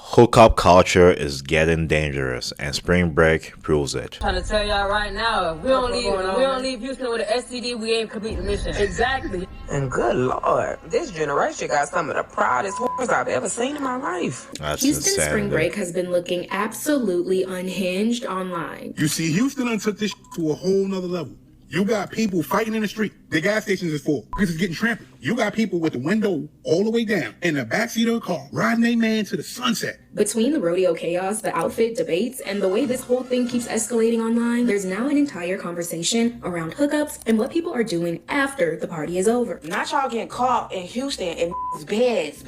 Hookup culture is getting dangerous, and spring break proves it. Trying to tell y'all right now, if we don't leave Houston with an STD, we ain't complete the mission. Exactly. And good Lord, this generation got some of the proudest whores I've ever seen in my life. That's Houston insanity. spring break has been looking absolutely unhinged online. You see, Houston done took this to a whole nother level. You got people fighting in the street. The gas stations is full. This is getting trampled. You got people with the window all the way down in the backseat of the car, riding a man to the sunset. Between the rodeo chaos, the outfit debates, and the way this whole thing keeps escalating online, there's now an entire conversation around hookups and what people are doing after the party is over. Not y'all getting caught in Houston in beds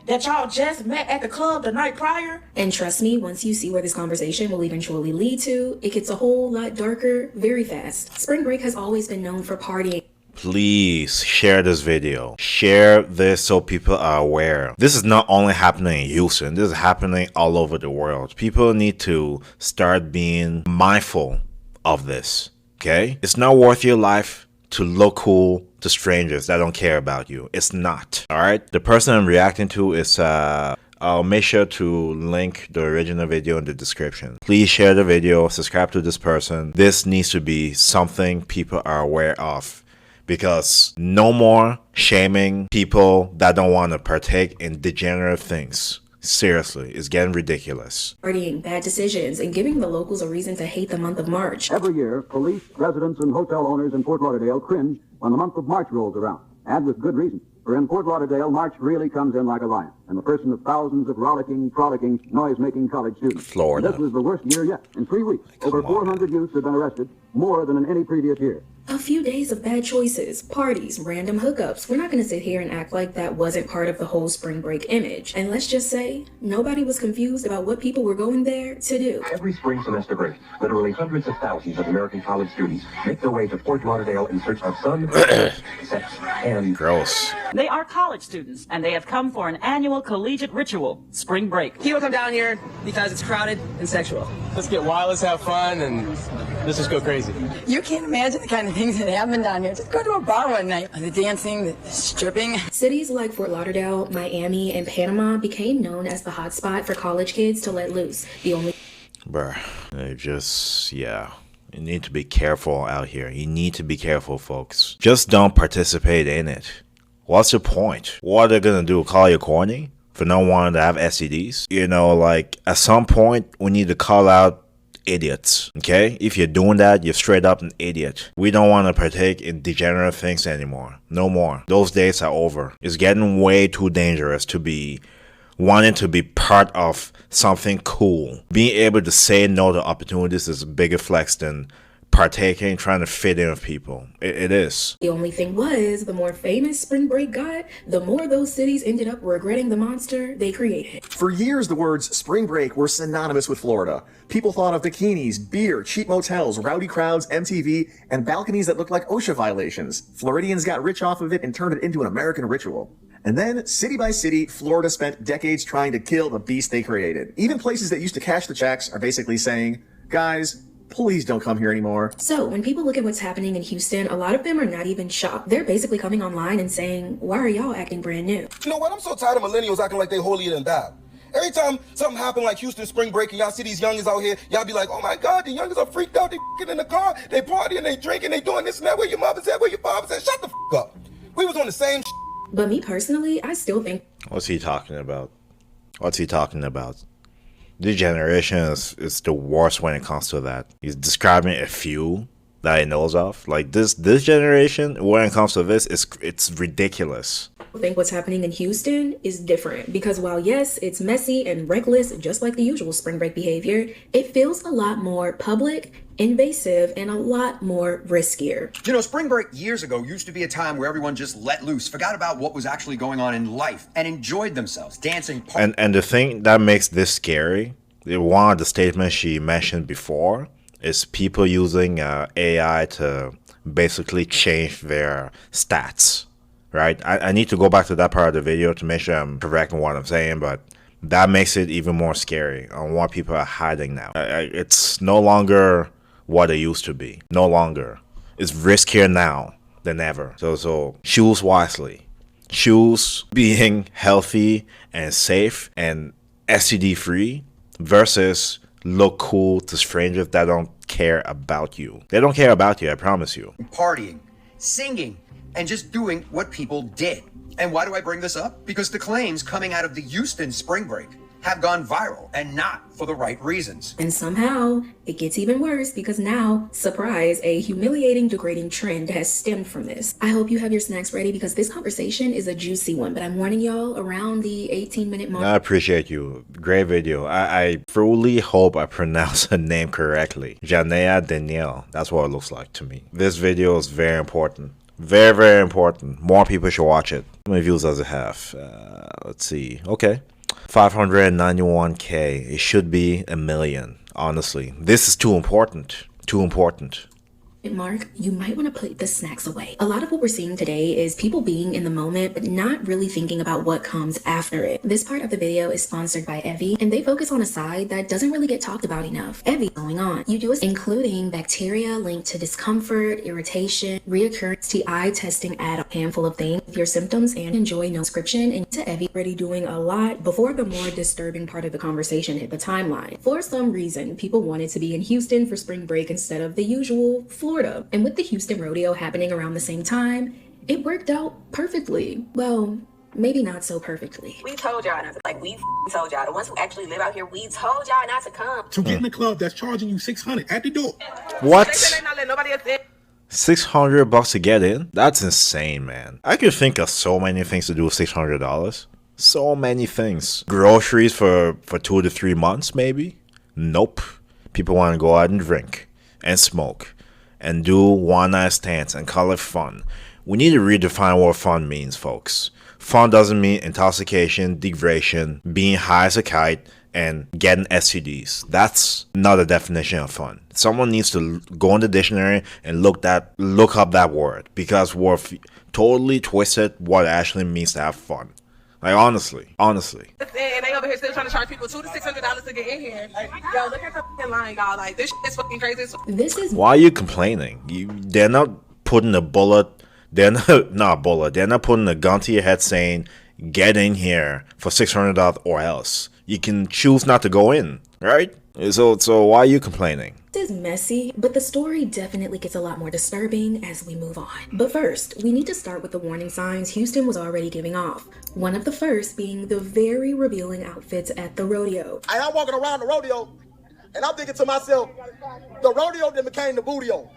that y'all just met at the club the night prior. And trust me, once you see where this conversation will eventually lead to, it gets a whole lot darker very fast. Spring break has always been known for partying. Please share this video. Share this so people are aware. This is not only happening in Houston. This is happening all over the world. People need to start being mindful of this. Okay? It's not worth your life to look cool to strangers that don't care about you. It's not. All right? The person I'm reacting to is I'll make sure to link the original video in the description. Please share the video, subscribe to this person. This needs to be something people are aware of, because no more shaming people that don't want to partake in degenerate things. Seriously, it's getting ridiculous. Partying, bad decisions, and giving the locals a reason to hate the month of March. Every year, police, residents, and hotel owners in Fort Lauderdale cringe when the month of March rolls around, and with good reason. For in Fort Lauderdale, March really comes in like a lion, in the person of thousands of rollicking, frolicking, noise-making college students. Florida. And this was the worst year yet. In 3 weeks, over 400 youths have been arrested, more than in any previous year. A few days of bad choices, parties, random hookups. We're not going to sit here and act like that wasn't part of the whole spring break image. And let's just say, nobody was confused about what people were going there to do. Every spring semester break, literally hundreds of thousands of American college students make their way to Fort Lauderdale in search of sun, sex, and Gross. They are college students, and they have come for an annual collegiate ritual, spring break. People come down here because it's crowded and sexual. Let's get wild, let's have fun, and let's just go crazy. You can't imagine the kind of things that happen down here. Just go to a bar one night. The dancing, the stripping. Cities like Fort Lauderdale, Miami, and Panama became known as the hotspot for college kids to let loose. The only Bruh, yeah. You need to be careful out here. You need to be careful, folks. Just don't participate in it. What's the point? What are they gonna do? Call you corny for not wanting to have STDs? You know, like, at some point, we need to call out idiots. Okay? If you're doing that, you're straight up an idiot. We don't want to partake in degenerate things anymore. No more. Those days are over. It's getting way too dangerous to be wanting to be part of something cool. Being able to say no to opportunities is a bigger flex than partaking, trying to fit in with people. It is. The only thing was, the more famous spring break got, the more those cities ended up regretting the monster they created. For years, the words spring break were synonymous with Florida. People thought of bikinis, beer, cheap motels, rowdy crowds, MTV, and balconies that looked like OSHA violations. Floridians got rich off of it and turned it into an American ritual. And then, city by city, Florida spent decades trying to kill the beast they created. Even places that used to cash the checks are basically saying, guys, please don't come here anymore. So when people look at what's happening in Houston, a lot of them are not even shocked. They're basically coming online and saying, why are y'all acting brand new? You know what? I'm so tired of millennials acting like they holier than thou. Every time something happen like Houston spring break and y'all see these youngins out here, y'all be like, oh my God, the youngins are freaked out. They f***ing in the car, they partying, they drinking, they doing this and that. Where your mother's at, where your father's at. Shut the f*** up. We was on the same But me personally, I still think... What's he talking about? What's he talking about? Degeneration is the worst when it comes to that. He's describing a few that he knows of. Like this generation, when it comes to this, it's ridiculous. I think what's happening in Houston is different because while yes, it's messy and reckless, just like the usual spring break behavior, it feels a lot more public, invasive, and a lot more riskier. You know, spring break years ago used to be a time where everyone just let loose, forgot about what was actually going on in life, and enjoyed themselves, dancing. And the thing that makes this scary, one of the statements she mentioned before, is people using AI to basically change their stats. Right? I need to go back to that part of the video to make sure I'm correct in what I'm saying, but that makes it even more scary on what people are hiding now. It's no longer what it used to be. No longer. It's riskier now than ever. So choose wisely. Choose being healthy and safe and STD free versus look cool to strangers that don't care about you. They don't care about you, I promise you. Partying, singing, and just doing what people did. And why do I bring this up? Because the claims coming out of the Houston spring break have gone viral, and not for the right reasons. And somehow, it gets even worse because now, surprise, a humiliating, degrading trend has stemmed from this. I hope you have your snacks ready because this conversation is a juicy one, but I'm warning y'all around the 18-minute mark. I appreciate you. Great video. I truly hope I pronounce her name correctly. Janea Danielle. That's what it looks like to me. This video is very important. Very, very important. More people should watch it. How many views does it have? Let's see. Okay. 591K. It should be 1 million. Honestly, this is too important. Too important. Mark, you might want to put the snacks away. A lot of what we're seeing today is people being in the moment, but not really thinking about what comes after it. This part of the video is sponsored by Evie, and they focus on a side that doesn't really get talked about enough. Evie going on. You do it including bacteria linked to discomfort, irritation, reoccurrence, TI testing, add a handful of things with your symptoms, and enjoy no description. And to Evie, already doing a lot before the more disturbing part of the conversation hit the timeline. For some reason, people wanted to be in Houston for spring break instead of the usual Florida. And with the Houston Rodeo happening around the same time, it worked out perfectly. Well, maybe not so perfectly. We told y'all not to, like, we told y'all. The ones who actually live out here, we told y'all not to come. To get in the club that's charging you $600 at the door. What? They said they not let nobody else in. $600 to get in? That's insane, man. I could think of so many things to do with $600. So many things. Groceries for 2 to 3 months, maybe? Nope. People want to go out and drink and smoke and do one-night stands and call it fun. We need to redefine what fun means, folks. Fun doesn't mean intoxication, degradation, being high as a kite, and getting STDs. That's not a definition of fun. Someone needs to go in the dictionary and look up that word, because we're totally twisted what it actually means to have fun. Like, honestly. And they over here still trying to charge people $200 to $600 to get in here. Like, yo, look at the fucking line, y'all. Like, this shit is fucking crazy. Why are you complaining? They're not putting a bullet. They're not putting a gun to your head saying, get in here for $600 or else. You can choose not to go in, right? So why are you complaining? This is messy, but the story definitely gets a lot more disturbing as we move on. But first, we need to start with the warning signs Houston was already giving off. One of the first being the very revealing outfits at the rodeo. I'm walking around the rodeo, and I'm thinking to myself, the rodeo then became the bootio.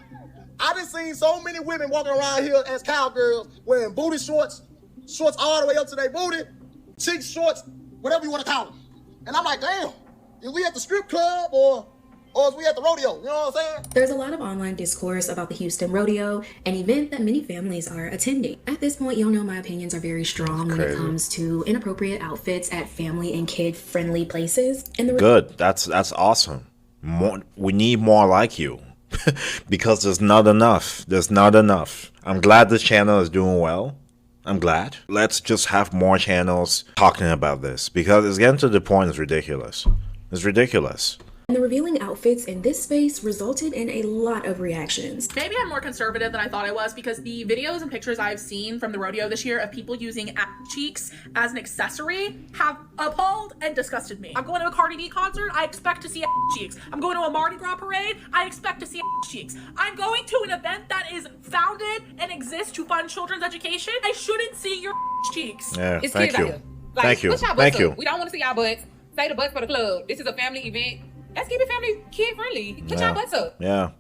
I done seen so many women walking around here as cowgirls wearing booty shorts all the way up to their booty, cheek shorts, whatever you want to call them. And I'm like, damn, is we at the strip club or is we at the rodeo? You know what I'm saying? There's a lot of online discourse about the Houston Rodeo, an event that many families are attending. At this point, y'all know my opinions are very strong when it comes to inappropriate outfits at family and kid-friendly places. And Good. That's awesome. We need more like you. Because there's not enough. I'm glad this channel is doing well. I'm glad. Let's just have more channels talking about this, because it's getting to the point it's ridiculous. It's ridiculous. And the revealing outfits in this space resulted in a lot of reactions. Maybe I'm more conservative than I thought I was, because the videos and pictures I've seen from the rodeo this year of people using ass cheeks as an accessory have appalled and disgusted me. I'm going to a Cardi B concert, I expect to see ass cheeks. I'm going to a Mardi Gras parade, I expect to see ass cheeks. I'm going to an event that is founded and exists to fund children's education. I shouldn't see your ass cheeks. Yeah, it's thank you. Like, thank you. Thank you. We don't want to see y'all butts. Say the butts for the club. This is a family event. Let's keep it family kid friendly. Put y'all butts up. Yeah.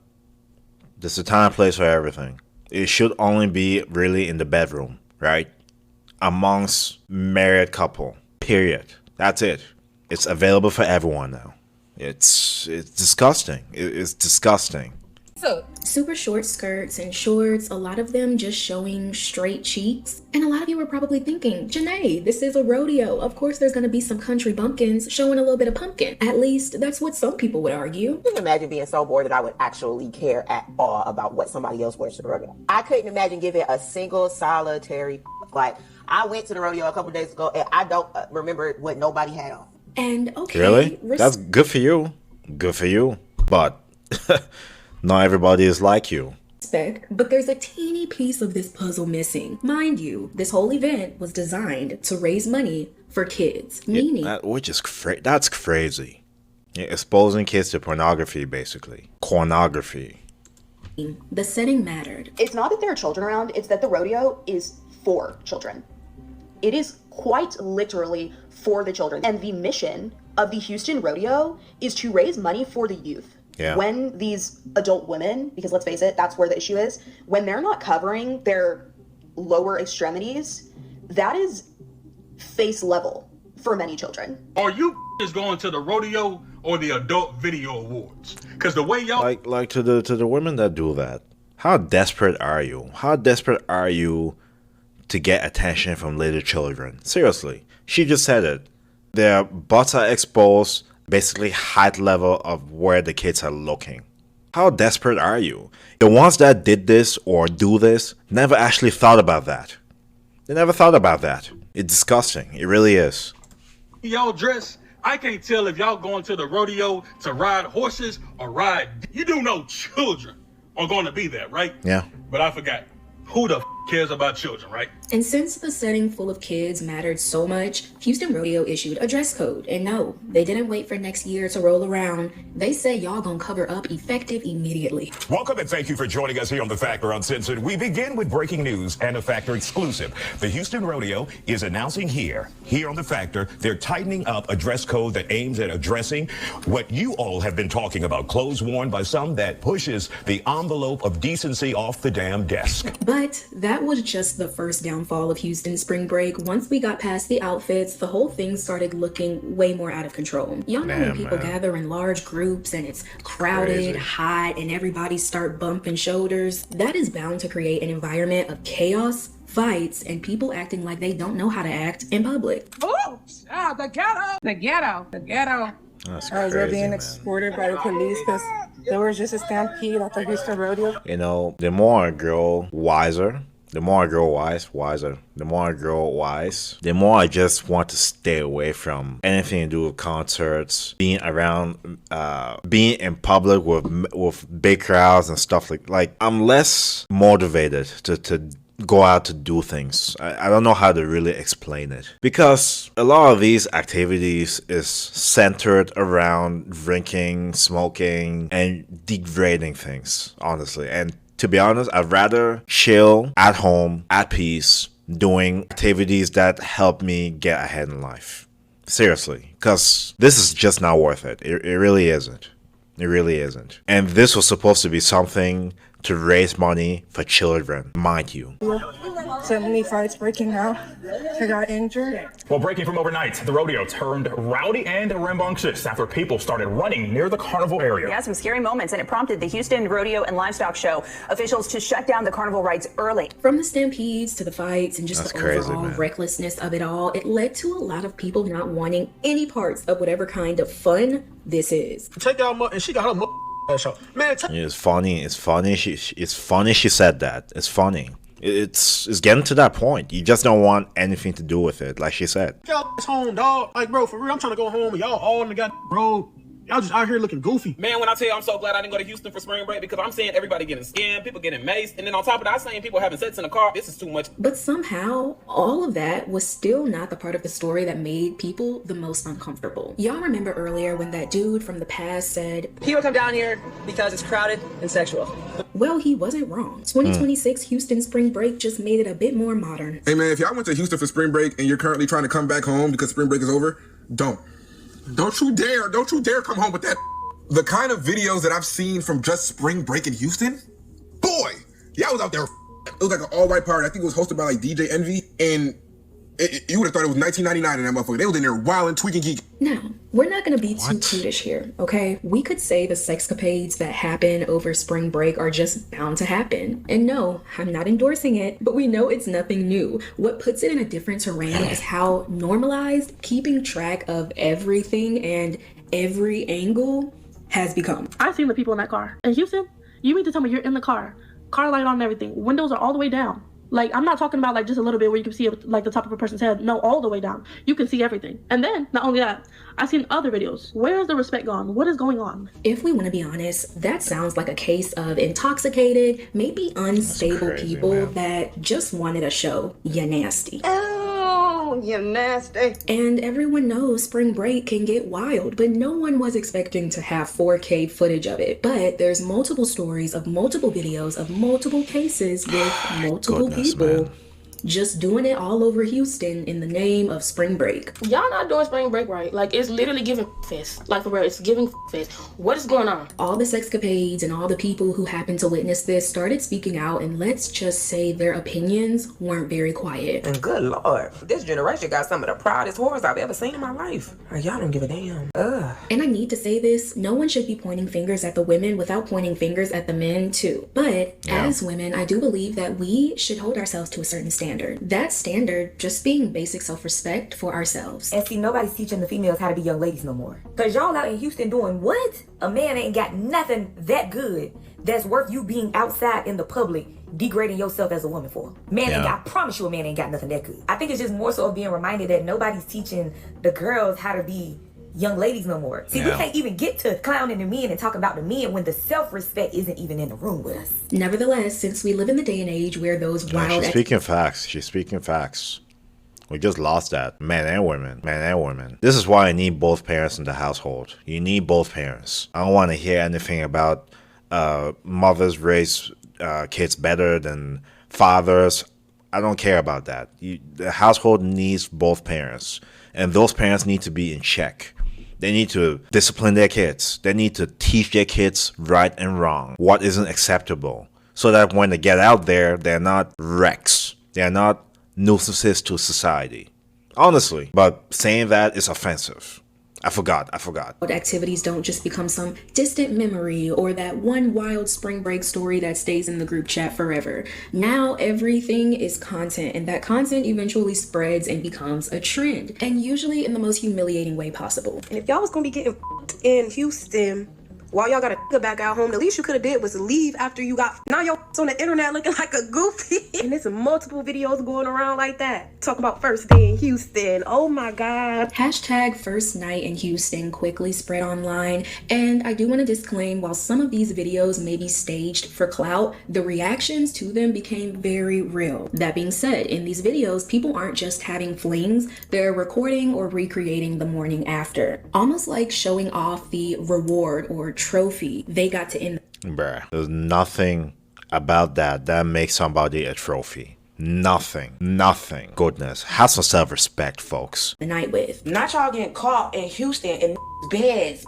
There's a time and place for everything. It should only be really in the bedroom, right? Amongst married couple. Period. That's it. It's available for everyone now. It's disgusting. It's disgusting. Super short skirts and shorts, a lot of them just showing straight cheeks. And a lot of you were probably thinking, Janae, this is a rodeo. Of course there's gonna be some country bumpkins showing a little bit of pumpkin. At least that's what some people would argue. I couldn't imagine being so bored that I would actually care at all about what somebody else wears to the rodeo. I couldn't imagine giving a single solitary like, I went to the rodeo a couple days ago and I don't remember what nobody had on. And okay. Really? That's good for you. Good for you. But not everybody is like you. But there's a teeny piece of this puzzle missing. Mind you, this whole event was designed to raise money for kids, meaning that's crazy. Yeah, exposing kids to pornography, basically. Cornography. the setting mattered. It's not that there are children around, it's that the rodeo is for children. It is quite literally for the children. And the mission of the Houston Rodeo is to raise money for the youth. Yeah. When these adult women, because let's face it, that's where the issue is, when they're not covering their lower extremities, that is face level for many children. Are you is going to the rodeo or the adult video awards? Because the way y'all like to the women that do that, how desperate are you? How desperate are you to get attention from little children? Seriously, she just said it. Their butts are exposed, basically height level of where the kids are looking. How desperate are you? The ones that did this or do this never actually thought about that. They never thought about that. It's disgusting. It really is. y'all dress, I can't tell if y'all going to the rodeo to ride horses or ride. You do know children are going to be there, right? Yeah. But I forgot. Who the cares about children, right? And since the setting full of kids mattered so much, Houston Rodeo issued a dress code. And no, they didn't wait for next year to roll around. They said y'all gonna cover up effective immediately. Welcome and thank you for joining us here on The Factor Uncensored. We begin with breaking news and a Factor exclusive. The Houston Rodeo is announcing here on The Factor, they're tightening up a dress code that aims at addressing what you all have been talking about, clothes worn by some that pushes the envelope of decency off the damn desk. But that was just the first downfall of Houston spring break. Once we got past the outfits, the whole thing started looking way more out of control. Y'all know when people gather in large groups and it's crowded, hot, and everybody start bumping shoulders, that is bound to create an environment of chaos, fights, and people acting like they don't know how to act in public. Oh, the ghetto. The ghetto. The ghetto. That's I was crazy, being man. escorted by the police because there was just a stampede at the Houston Rodeo. You know, the more a girl wiser, the more I grow wiser. The more I grow wise, the more I just want to stay away from anything to do with concerts, being around, being in public with big crowds and stuff like I'm less motivated to go out to do things. I don't know how to really explain it, because a lot of these activities is centered around drinking, smoking, and degrading things, honestly. And to be honest, I'd rather chill at home, at peace, doing activities that help me get ahead in life. Seriously, because this is just not worth it. It really isn't. It really isn't. And this was supposed to be something to raise money for children, mind you. 70 fights breaking out. I got injured. Well, breaking from overnight, the rodeo turned rowdy and rambunctious after people started running near the carnival area. Yeah, some scary moments, and it prompted the Houston Rodeo and Livestock Show officials to shut down the carnival rides early. From the Stampedes to the fights and just That's the crazy, overall man. recklessness of it all, it led to a lot of people not wanting any parts of whatever kind of fun this is. Take out and she got her show. Man, It's funny. It's funny. It's funny she said that. It's funny. It's getting to that point. You just don't want anything to do with it, like she said. y'all home, dog. Like, bro, for real, I'm trying to go home and y'all all in the goddamn road. Y'all just out here looking goofy. Man, when I tell you I'm so glad I didn't go to Houston for spring break, because I'm seeing everybody getting scammed, people getting maced, and then on top of that, I'm seeing people having sex in the car. This is too much. But somehow, all of that was still not the part of the story that made people the most uncomfortable. Y'all remember earlier when that dude from the past said, People come down here because it's crowded and sexual. well, he wasn't wrong. 2026 Houston spring break just made it a bit more modern. Hey man, if y'all went to Houston for spring break and you're currently trying to come back home because spring break is over, don't you dare come home with that. The kind of videos that I've seen from just spring break in Houston, boy, y'all was out there. It was like an all-white party. I think it was hosted by like DJ Envy, and you would have thought it was 1999 in that motherfucker. They was in there wilding, tweaking, geeking. Now, we're not gonna be too prudish here, okay? We could say the sexcapades that happen over spring break are just bound to happen. And no, I'm not endorsing it, but we know it's nothing new. What puts it in a different terrain is how normalized keeping track of everything and every angle has become. I've seen the people in that car. In Houston, you mean to tell me you're in the car light on and everything, windows are all the way down. Like, I'm not talking about like just a little bit where you can see like the top of a person's head. No, all the way down. You can see everything. And then, not only that, I've seen other videos. Where is the respect gone? What is going on? If we want to be honest, that sounds like a case of intoxicated, maybe unstable people that just wanted a show. You nasty. Oh, Oh, you nasty. And everyone knows spring break can get wild, but no one was expecting to have 4K footage of it. But there's multiple stories of multiple videos of multiple cases with multiple people. Man. Just doing it all over Houston in the name of spring break. Y'all not doing spring break right. Like, it's literally giving fest. Like, for real, it's giving fest. What is going on? All the escapades and all the people who happened to witness this started speaking out, and let's just say their opinions weren't very quiet. And good lord, this generation got some of the proudest whores I've ever seen in my life. Y'all don't give a damn. Ugh. And I need to say this, no one should be pointing fingers at the women without pointing fingers at the men too. But as women, I do believe that we should hold ourselves to a certain standard. That standard just being basic self-respect for ourselves. And see, nobody's teaching the females how to be young ladies no more. Cause y'all out in Houston doing what? A man ain't got nothing that good that's worth you being outside in the public degrading yourself as a woman for. Man ain't got, I promise you a man ain't got nothing that good. I think it's just more so of being reminded that nobody's teaching the girls how to be young ladies no more. See, we can't even get to clowning the men and talking about the men when the self-respect isn't even in the room with us. Nevertheless, since we live in the day and age where those wild... She's speaking facts. She's speaking facts. We just lost that. Men and women. Men and women. This is why I need both parents in the household. You need both parents. I don't want to hear anything about mothers raise kids better than fathers. I don't care about that. The household needs both parents. And those parents need to be in check. They need to discipline their kids. They need to teach their kids right and wrong, what isn't acceptable, so that when they get out there, they're not wrecks. They're not nuisances to society. Honestly, but saying that is offensive. I forgot. Activities don't just become some distant memory or that one wild spring break story that stays in the group chat forever. Now everything is content, and that content eventually spreads and becomes a trend, and usually in the most humiliating way possible. And if y'all was gonna be getting in Houston while y'all got a back out home, the least you could have did was leave after you got. Now y'all on the internet looking like a goofy. And there's multiple videos going around like that. Talk about first day in Houston. Oh my God. Hashtag first night in Houston quickly spread online. And I do want to disclaim, while some of these videos may be staged for clout, the reactions to them became very real. That being said, in these videos, people aren't just having flings, they're recording or recreating the morning after. Almost like showing off the reward or trophy they got to end. Bruh, there's nothing about that makes somebody a trophy. Nothing. Goodness, have some self-respect, folks. The night with. Not y'all getting caught in Houston in beds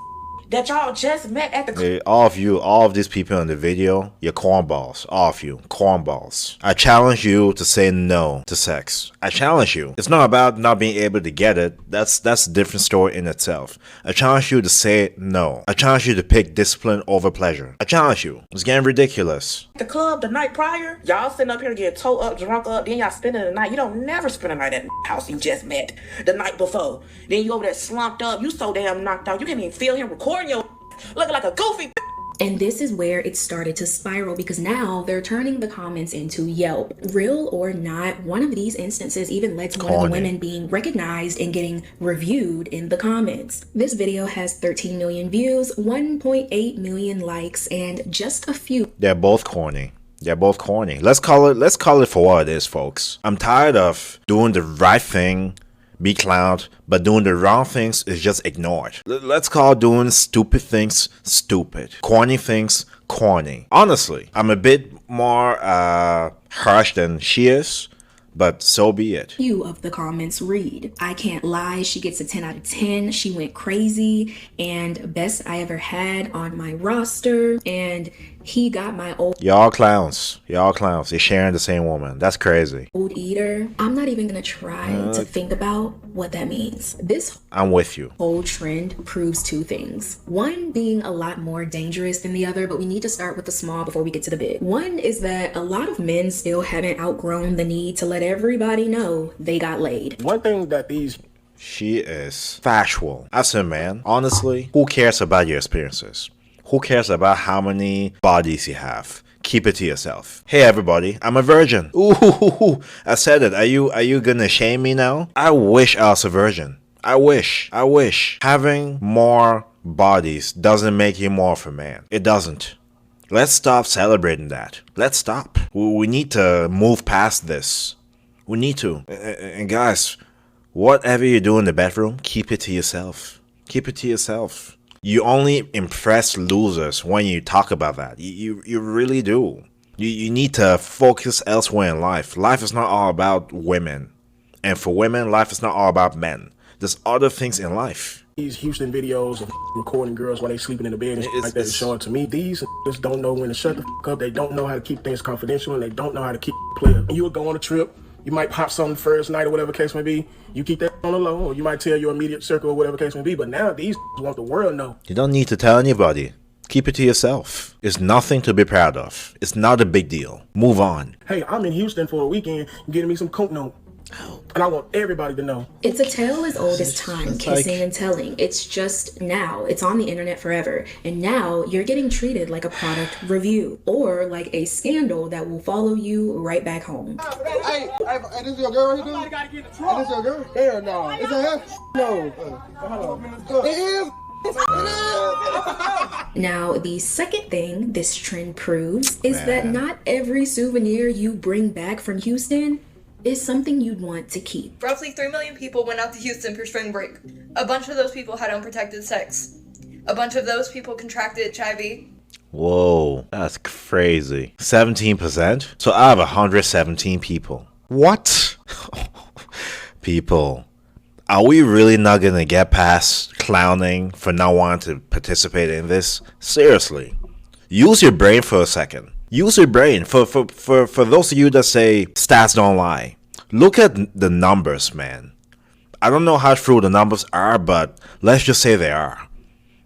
that y'all just met at the... Hey, all of these people in the video, you're cornballs. All of you, cornballs. I challenge you to say no to sex. I challenge you. It's not about not being able to get it. That's a different story in itself. I challenge you to say no. I challenge you to pick discipline over pleasure. I challenge you. It's getting ridiculous. The club the night prior, y'all sitting up here getting towed up, drunk up, then y'all spending the night. You don't never spend a night at the house you just met the night before. Then you over there slumped up, you so damn knocked out, you can't even feel him recording your looking like a goofy. And this is where it started to spiral, because now they're turning the comments into Yelp. Real or not, one of these instances even led to one of the women being recognized and getting reviewed in the comments. This video has 13 million views, 1.8 million likes, and just a few. They're both corny. Let's call it for what it is, folks. I'm tired of doing the right thing, be clowned, but doing the wrong things is just ignored. Let's call doing stupid things stupid. Corny things corny. Honestly, I'm a bit more harsh than she is, but so be it. Few of the comments read, I can't lie, she gets a 10 out of 10, she went crazy, and best I ever had on my roster, and he got my old... Y'all clowns. You're sharing the same woman. That's crazy. Old eater. I'm not even gonna try to think about what that means. This I'm with you. whole trend proves two things. One being a lot more dangerous than the other, but we need to start with the small before we get to the big. One is that a lot of men still haven't outgrown the need to let everybody know they got laid. One thing that these... She is factual. As a man, honestly, who cares about your experiences? Who cares about how many bodies you have? Keep it to yourself. Hey everybody, I'm a virgin. Ooh, I said it. Are you gonna shame me now? I wish I was a virgin. I wish. Having more bodies doesn't make you more of a man. It doesn't. Let's stop celebrating that. Let's stop. We need to move past this. We need to. And guys, Whatever you do in the bedroom, keep it to yourself. Keep it to yourself. You only impress losers when you talk about that. You really do. You need to focus elsewhere in life. Life is not all about women. And for women, life is not all about men. There's other things in life. These Houston videos of recording girls while they sleeping in the bed and shit like that is showing to me. These just don't know when to shut the up. They don't know how to keep things confidential, and they don't know how to keep player. And you would go on a trip. You might pop something first night or whatever case may be. You keep that on the low, or you might tell your immediate circle or whatever case may be. But now these want the world to know. You don't need to tell anybody. Keep it to yourself. It's nothing to be proud of. It's not a big deal. Move on. Hey, I'm in Houston for a weekend getting me some coke note. And I want everybody to know. It's a tale as old as time, kissing and telling. It's just now. It's on the internet forever. And now you're getting treated like a product review or like a scandal that will follow you right back home. Hey, this is your girl right here, dude? Hey, this is your girl? Hell no. Is it her? No. It is. Now, the second thing this trend proves is that not every souvenir you bring back from Houston is something you'd want to keep. Roughly 3 million people went out to Houston for spring break. A bunch of those people had unprotected sex. A bunch of those people contracted HIV. Whoa, that's crazy. 17%? So out of 117 people. What? People, are we really not gonna get past clowning for not wanting to participate in this? Seriously. Use your brain for a second. Use your brain. For those of you that say stats don't lie, look at the numbers, man. I don't know how true the numbers are, but let's just say they are.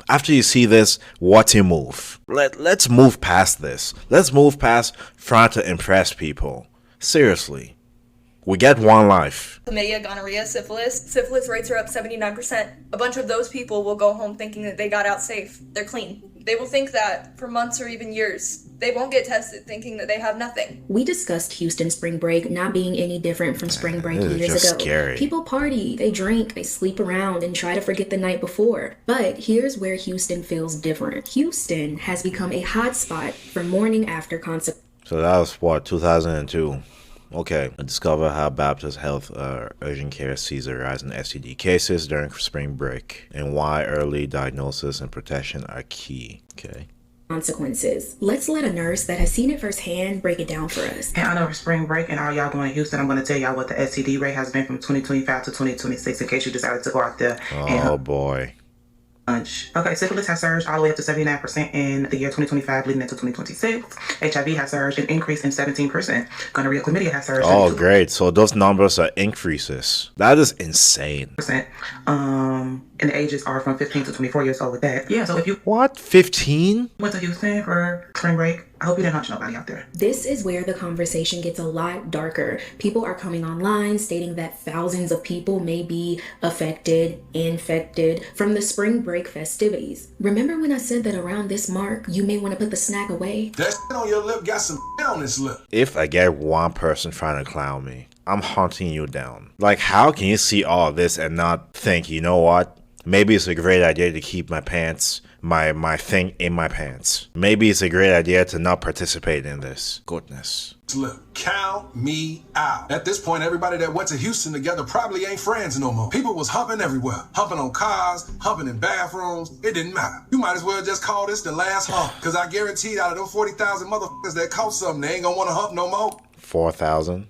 After you see this, what's your move? Let's move past this. Let's move past trying to impress people. Seriously. We get one life. Chlamydia, gonorrhea, syphilis. Syphilis rates are up 79%. A bunch of those people will go home thinking that they got out safe. They're clean. They will think that for months or even years. They won't get tested thinking that they have nothing. We discussed Houston spring break not being any different from spring break years ago. Scary. People party, they drink, they sleep around and try to forget the night before. But here's where Houston feels different. Houston has become a hotspot for morning after consequences. So that was what, 2002? Okay. Discover how Baptist Health Urgent Care sees a rise in STD cases during spring break and why early diagnosis and protection are key. Okay. Consequences. Let's let a nurse that has seen it firsthand break it down for us. And I know for spring break and all y'all going to Houston, I'm going to tell y'all what the STD rate has been from 2025 to 2026 in case you decided to go out there. Oh boy. Okay, syphilis has surged all the way up to 79% in the year 2025 leading into 2026. HIV has surged an increase in 17%. Gonorrhea, chlamydia has surged. Oh, great. So those numbers are increases. That is insane. And the ages are from 15 to 24 years old with that. Yeah, so if you... What? 15? Went to Houston for spring break. I hope you didn't hunch nobody out there. This is where the conversation gets a lot darker. People are coming online stating that thousands of people may be affected, infected from the spring break festivities. Remember when I said that around this mark, you may want to put the snack away? That shit on your lip got some on its lip. If I get one person trying to clown me, I'm hunting you down. Like, how can you see all of this and not think, you know what? Maybe it's a great idea to keep my pants, my thing in my pants. Maybe it's a great idea to not participate in this. Goodness. Look, count me out. At this point, everybody that went to Houston together probably ain't friends no more. People was humping everywhere. Humping on cars, humping in bathrooms. It didn't matter. You might as well just call this the last hump. Because I guarantee out of those 40,000 motherfuckers that caught something, they ain't gonna want to hump no more. 4,000?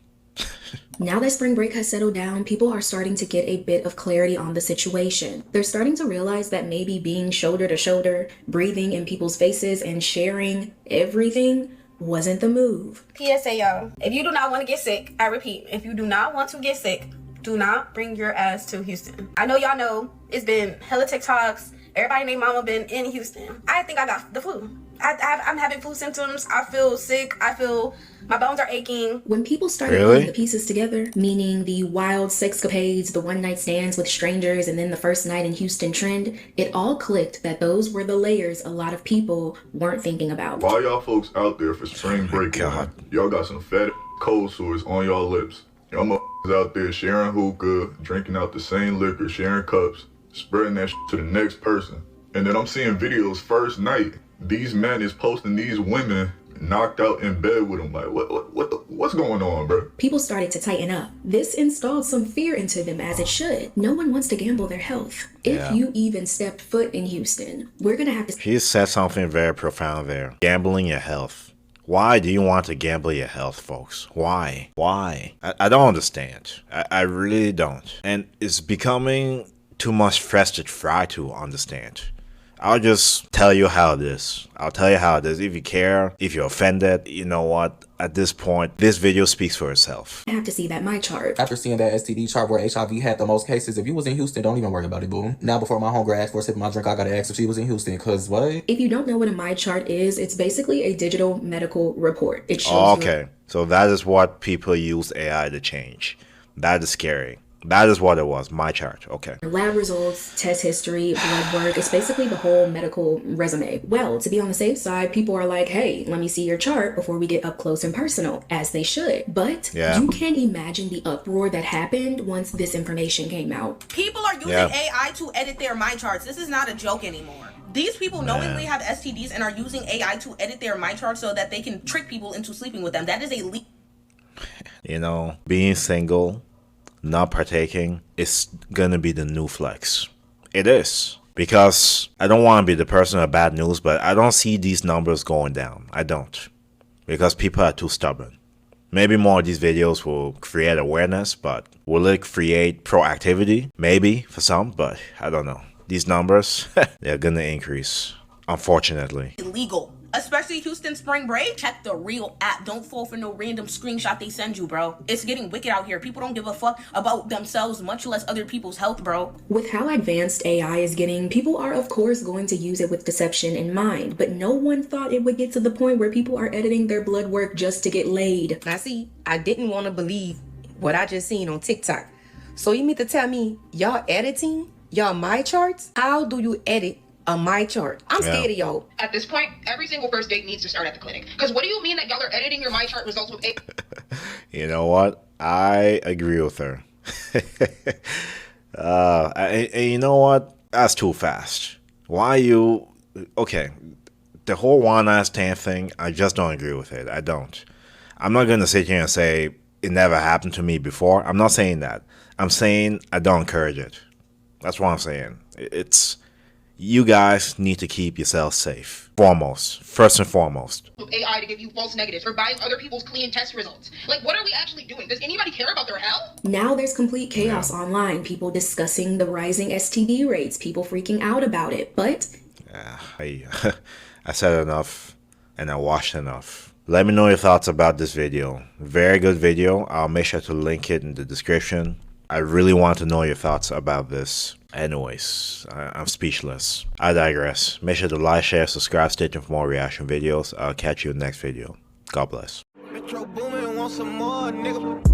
Now that spring break has settled down, people are starting to get a bit of clarity on the situation. They're starting to realize that maybe being shoulder to shoulder, breathing in people's faces, and sharing everything wasn't the move. PSA, y'all. If you do not want to get sick, I repeat, if you do not want to get sick, do not bring your ass to Houston. I know y'all know it's been hella TikToks. Everybody and their mama been in Houston. I think I got the flu. I'm having flu symptoms. I feel sick. I feel my bones are aching. When people started putting the pieces together, meaning the wild sexcapades, the one-night stands with strangers, and then the first night in Houston trend, it all clicked that those were the layers a lot of people weren't thinking about. Why y'all folks out there for spring break, man? Y'all got some fat cold sores on y'all lips. Y'all motherfuckers out there sharing hookah, drinking out the same liquor, sharing cups, spreading that shit to the next person. And then I'm seeing videos first night. These men is posting these women knocked out in bed with them. Like, what What's going on, bro? People started to tighten up. This installed some fear into them, as it should. No one wants to gamble their health. If you even stepped foot in Houston, we're gonna have to... He said something very profound there. Gambling your health. Why do you want to gamble your health, folks? Why? Why? I don't understand. I really don't. And it's becoming too much fresh to try to understand. I'll just tell you how it is. I'll tell you how it is. If you care, if you're offended, you know what? At this point, this video speaks for itself. I have to see that my chart. After seeing that STD chart where HIV had the most cases, if you was in Houston, don't even worry about it, boo. Now before my homegirl asked for a sip of my drink, I gotta ask if she was in Houston, cause what? If you don't know what a my chart is, it's basically a digital medical report. It shows okay, so that is what people use AI to change. That is scary. That is what it was, my chart. Okay. Lab results, test history, blood work. It's basically the whole medical resume. Well, to be on the safe side, people are like, hey, let me see your chart before we get up close and personal, as they should. But you can't imagine the uproar that happened once this information came out. People are using AI to edit their my charts. This is not a joke anymore. These people knowingly have STDs and are using AI to edit their my charts so that they can trick people into sleeping with them. That is a You know, being single, not partaking, is gonna be the new flex. It is. Because I don't want to be the person of bad news, but I don't see these numbers going down. I don't. Because people are too stubborn. Maybe more of these videos will create awareness, but will it create proactivity? Maybe for some, but I don't know. These numbers, they're gonna increase, unfortunately. illegal. Especially Houston spring break. Check the real app. Don't fall for no random screenshot they send you, bro. It's getting wicked out here. People don't give a fuck about themselves, much less other people's health, bro. With how advanced AI is getting, people are of course going to use it with deception in mind, but no one thought it would get to the point where people are editing their blood work just to get laid. Now see, I didn't want to believe what I just seen on TikTok. So you mean to tell me y'all editing y'all my charts? How do you edit a my chart? I'm scared of y'all. At this point, every single first date needs to start at the clinic. Because what do you mean that y'all are editing your my chart results with a... You know what? I agree with her. And you know what? That's too fast. Why you... Okay, the whole one night stand thing, I just don't agree with it. I don't. I'm not going to sit here and say it never happened to me before. I'm not saying that. I'm saying I don't encourage it. That's what I'm saying. It's... You guys need to keep yourselves safe. First and foremost. With AI to give you false negatives or buying other people's clean test results. Like, what are we actually doing? Does anybody care about their health? Now there's complete chaos online. People discussing the rising STD rates. People freaking out about it. But... I said enough and I watched enough. Let me know your thoughts about this video. Very good video. I'll make sure to link it in the description. I really want to know your thoughts about this. Anyways, I'm speechless. I digress. Make sure to like, share, subscribe, stay tuned for more reaction videos. I'll catch you in the next video. God bless. Metro booming, want some more, nigga.